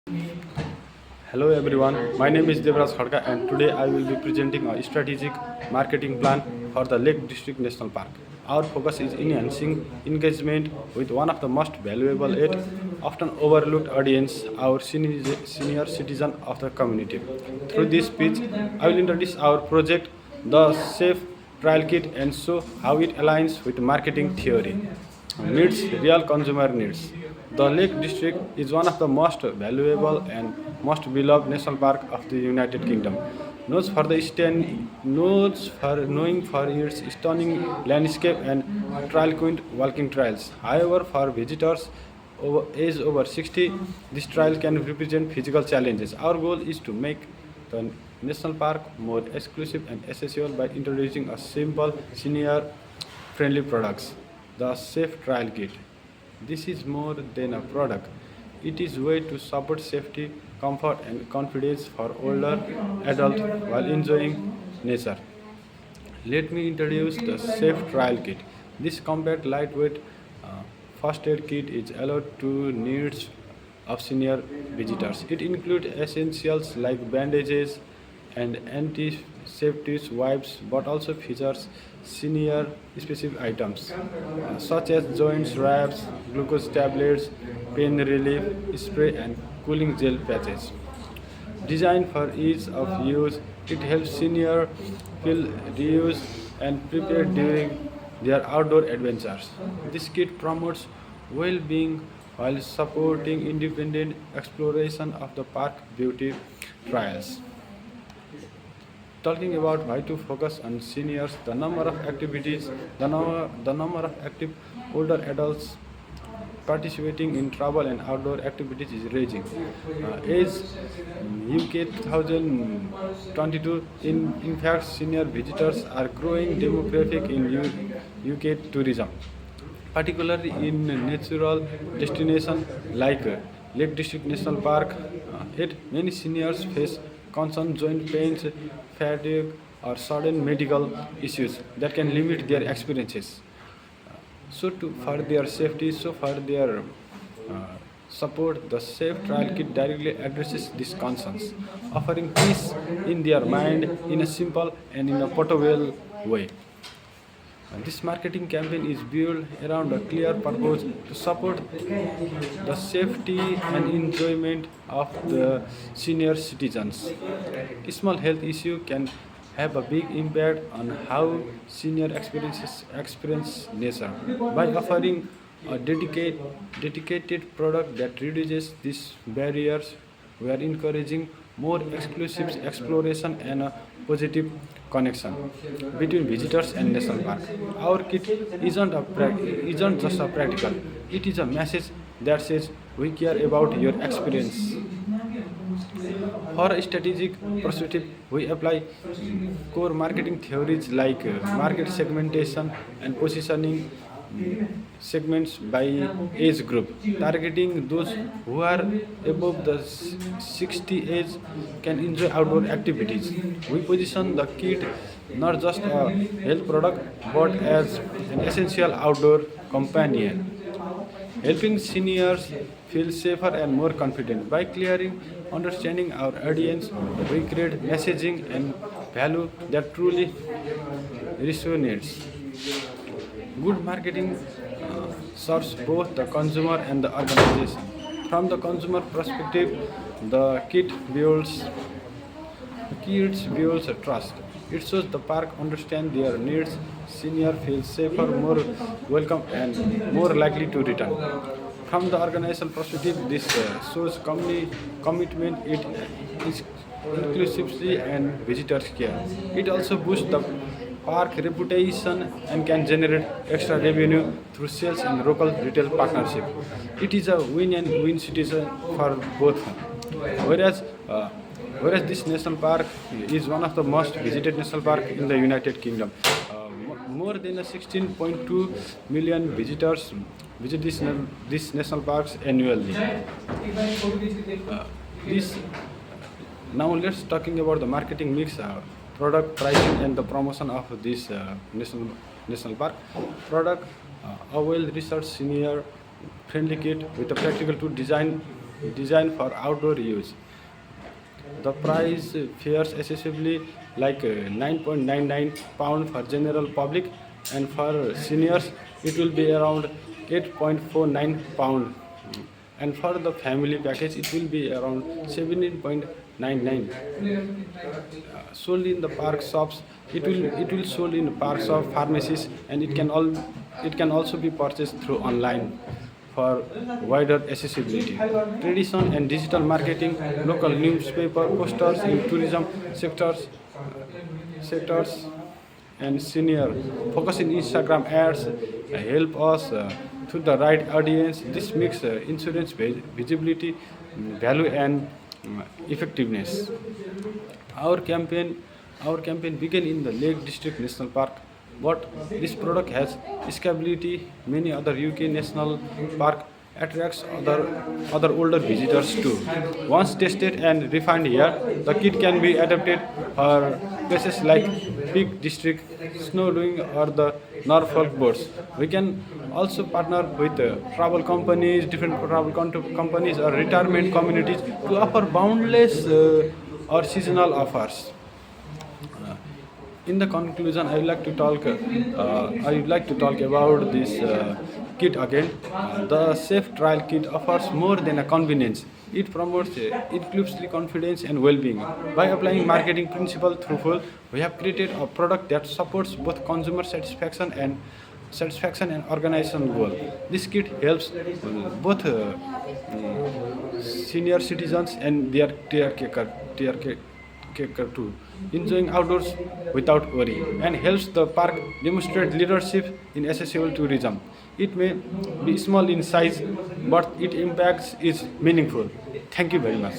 Hello everyone, my name is Devraj Khadka and today I will be presenting a strategic marketing plan for the Lake District National Park. Our focus is enhancing engagement with one of the most valuable yet often overlooked audience, our senior citizen of the community. Through this speech, I will introduce our project, the Safe Trial Kit, and show how it aligns with marketing theory meets real consumer needs. The Lake District is one of the most valuable and most beloved national park of the United Kingdom. Knowing for its stunning landscape and trail quaint walking trails. However, for visitors age over 60, this trail can represent physical challenges. Our goal is to make the national park more exclusive and accessible by introducing a simple senior friendly products. The Safe Trial Kit. This is more than a product. It is a way to support safety, comfort and confidence for older adults while enjoying nature. Let me introduce the Safe Trial Kit. This compact lightweight first aid kit is allowed to needs of senior visitors. It includes essentials like bandages and antiseptic wipes, but also features senior specific items such as joint wraps, glucose tablets, pain relief spray, and cooling gel patches. Designed for ease of use, it helps seniors feel reused and prepared during their outdoor adventures. This kit promotes well-being while supporting independent exploration of the park beauty trails. Talking about why to focus on seniors, the number of active older adults participating in travel and outdoor activities is rising. As UK 2022, in fact, senior visitors are growing demographic in UK tourism, particularly in natural destinations like Lake District National Park. Yet many seniors face constant joint pains, fatigue, or sudden medical issues that can limit their experiences. For their safety, for their support, the Safe Trial Kit directly addresses these concerns, offering peace in their mind in a simple and in a portable way. This marketing campaign is built around a clear purpose to support the safety and enjoyment of the senior citizens. Small health issue can have a big impact on how senior experience nature. By offering a dedicated product that reduces these barriers, we are encouraging more exclusive exploration and a positive connection between visitors and national park. Our kit isn't just a practical; it is a message that says we care about your experience. For a strategic perspective, we apply core marketing theories like market segmentation and positioning segments by age group, targeting those who are above the 60 age can enjoy outdoor activities. We position the kit not just a health product but as an essential outdoor companion, helping seniors feel safer and more confident. By clearing understanding our audience, we create messaging and value that truly resonates. Good marketing serves both the consumer and the organization. From the consumer perspective, the kit builds a trust. It shows the park understand their needs, senior feels safer, more welcome, and more likely to return. From the organizational perspective, this shows commitment. It is inclusively and visitors care. It also boosts the park reputation and can generate extra revenue through sales and local retail partnership. It is a win and win situation for both. Whereas, uh, whereas this national park is one of the most visited national park in the United Kingdom. More than 16.2 million visitors visit this national parks annually. This Now let's talking about the marketing mix, product pricing and the promotion of this national park. Product, a well researched senior friendly kit with a practical to design designed for outdoor use. The price fares accessibly like 9.99 pound for general public, and for seniors it will be around 8.49 pound, and for the family package it will be around 17.99. Sold in the park shops, it will sold in park shop pharmacies, and it can also be purchased through online for wider accessibility. Traditional and digital marketing, local newspaper posters in tourism sectors and senior focus in Instagram ads help us to the right audience. This makes insurance visibility, value, and effectiveness. Our campaign, our campaign began in the Lake District National Park, but this product has scalability. Many other UK national park attracts other older visitors too. Once tested and refined here, the kit can be adapted for places like Peak District, Snowdoing, or the Norfolk boats. We can also partner with travel companies, different travel companies or retirement communities to offer boundless or seasonal offers. Uh, in the conclusion, I would like to talk about this kit again. The Safe Trial Kit offers more than a convenience. It promotes inclusive confidence and well-being. By applying marketing principle through full, we have created a product that supports both consumer satisfaction and organization goal. This kit helps both senior citizens and their caretaker too, enjoying outdoors without worry, and helps the park demonstrate leadership in accessible tourism. It may be small in size, but its impact is meaningful. Thank you very much.